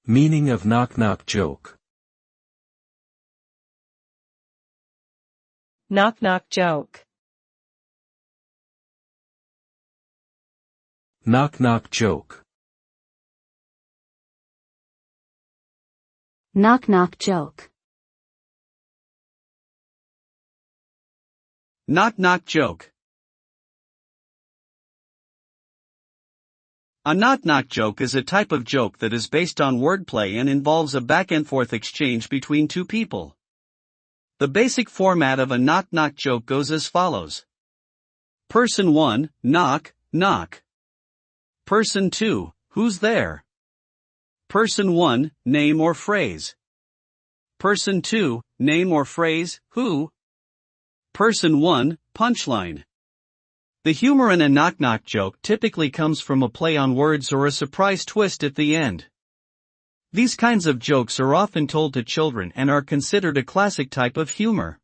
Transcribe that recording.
Meaning of knock-knock joke. Knock-knock joke. Knock-knock joke. Knock-knock joke. Knock-knock joke. A knock-knock joke is a type of joke that is based on wordplay and involves a back-and-forth exchange between two people. The basic format of a knock-knock joke goes as follows. Person 1, knock, knock. Person 2, who's there? Person 1, name or phrase. Person 2, name or phrase, who? Person 1, punchline. The humor in a knock-knock joke typically comes from a play on words or a surprise twist at the end. These kinds of jokes are often told to children and are considered a classic type of humor.